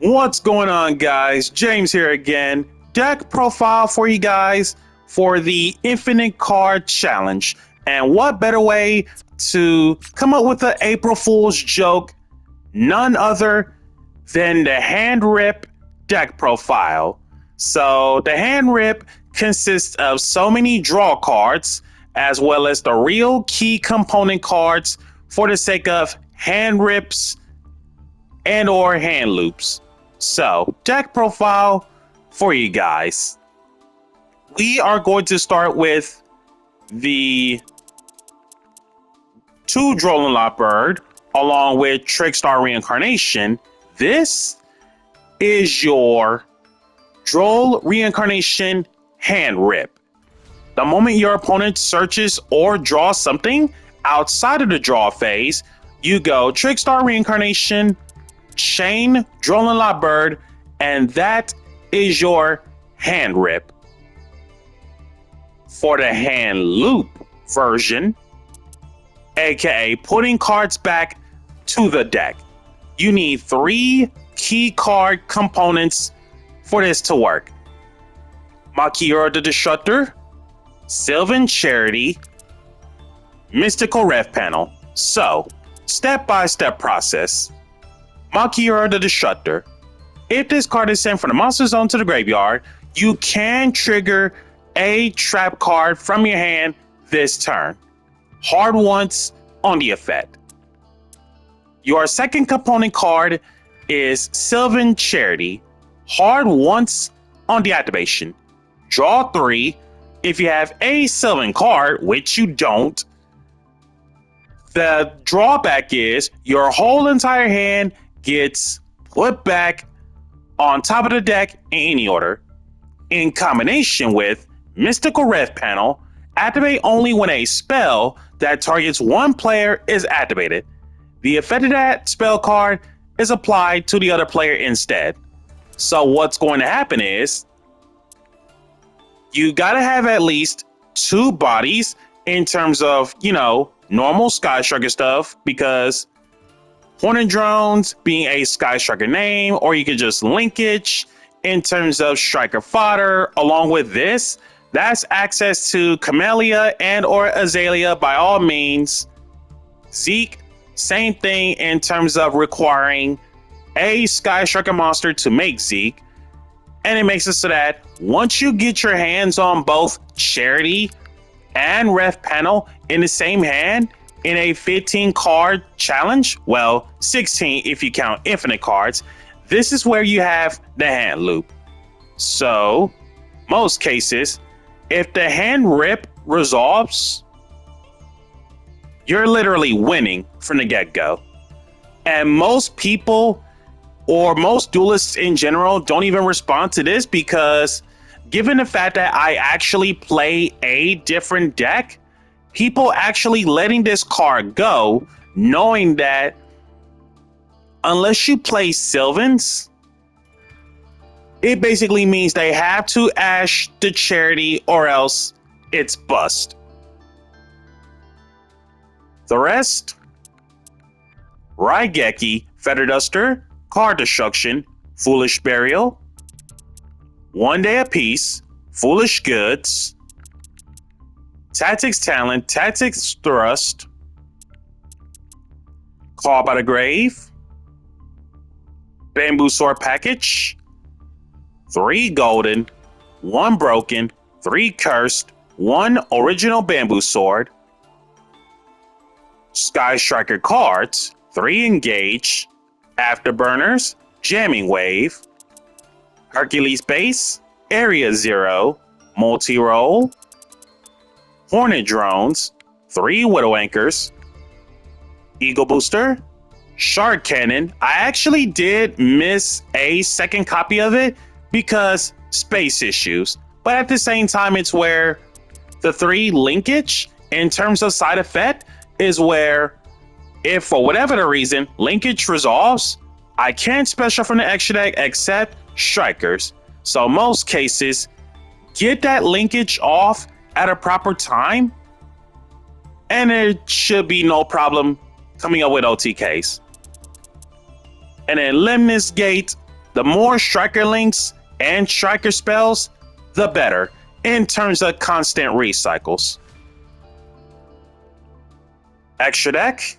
What's going on, guys? James here again. Deck profile for you guys for the Infinite Card Challenge. And what better way to come up with an April Fool's joke, none other than the hand rip deck profile. So the hand rip consists of so many draw cards as well as the real key component cards for the sake of hand rips and or hand loops. So, deck profile for you guys. We are going to start with the 2 Drolling Lockbird along with Trickstar Reincarnation. This is your Droll Reincarnation hand rip. The moment your opponent searches or draws something outside of the draw phase, you go Trickstar Reincarnation, Chain Drolling Lockbird, and that is your hand rip. For the hand loop version, aka putting cards back to the deck, you need 3 key card components for this to work. Makiura the Disruptor, Sylvan Charity, Mystical Ref Panel. So, step-by-step process. Makiura the Disruptor. If this card is sent from the monster zone to the graveyard, you can trigger a trap card from your hand this turn. Hard once on the effect. Your second component card is Sylvan Charity. Hard once on the activation. Draw 3. If you have a Sylvan card, which you don't, the drawback is your whole entire hand gets put back on top of the deck in any order. In combination with Mystical Ref Panel, activate only when a spell that targets one player is activated. The effect of that spell card is applied to the other player instead. So what's going to happen is you gotta have at least 2 bodies in terms of, normal Sky Striker stuff, because Hornet Drones being a Sky Striker name, or you could just linkage in terms of Striker fodder. Along with this, that's access to Camellia and or Azalea by all means. Zeke, same thing in terms of requiring a Sky Striker monster to make Zeke. And it makes it so that once you get your hands on both Charity and Ref Panel in the same hand in a 15 card challenge, well, 16 if you count infinite cards, this is where you have the hand loop. So, most cases, if the hand rip resolves, you're literally winning from the get-go. And most people, or most duelists in general, don't even respond to this because given the fact that I actually play a different deck, people actually letting this card go, knowing that unless you play Sylvans, it basically means they have to Ash the Charity or else it's bust. The rest, Raigeki, Feather Duster, Card Destruction, Foolish Burial, One Day Apiece, Foolish Goods, Tactics Talent, Tactics Thrust, Call by the Grave, Bamboo Sword Package, 3 golden, 1 broken, 3 cursed, 1 original Bamboo Sword, Sky Striker cards, 3 engage, Afterburners, Jamming Wave, Hercules Base, Area 0, Multi-Roll, Hornet Drones, 3 Widow Anchors, Eagle Booster, Shark Cannon. I actually did miss a second copy of it because space issues, but at the same time, it's where the 3 linkage in terms of side effect is where if for whatever the reason linkage resolves, I can't special from the extra deck except Strikers. So most cases, get that linkage off at a proper time and there should be no problem coming up with OTKs. And then Lemnis Gate, The more striker links and striker spells, the better in terms of constant recycles. Extra deck.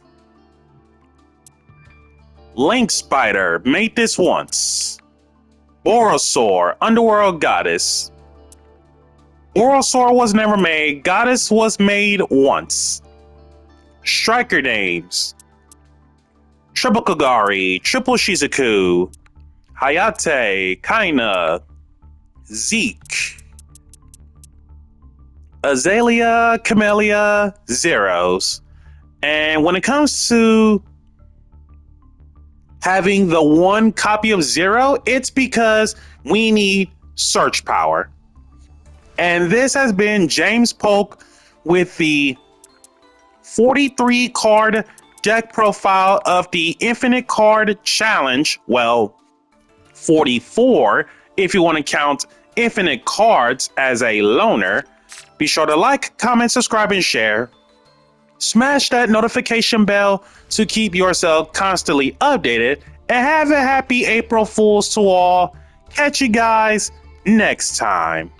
Link Spider, made this once. Borosaur, Underworld Goddess. Borosaur was never made, Goddess was made once. Striker names. Triple Kagari, Triple Shizuku, Hayate, Kaina, Zeke, Azalea, Camellia, Zeros. And when it comes to having the one copy of Zero, it's because we need search power. And this has been James Polk with the 43 card deck profile of the Infinite Card Challenge. Well, 44 if you want to count Infinite Cards as a loner. Be sure to like, comment, subscribe, and share. Smash that notification bell to keep yourself constantly updated. And have a happy April Fools to all. Catch you guys next time.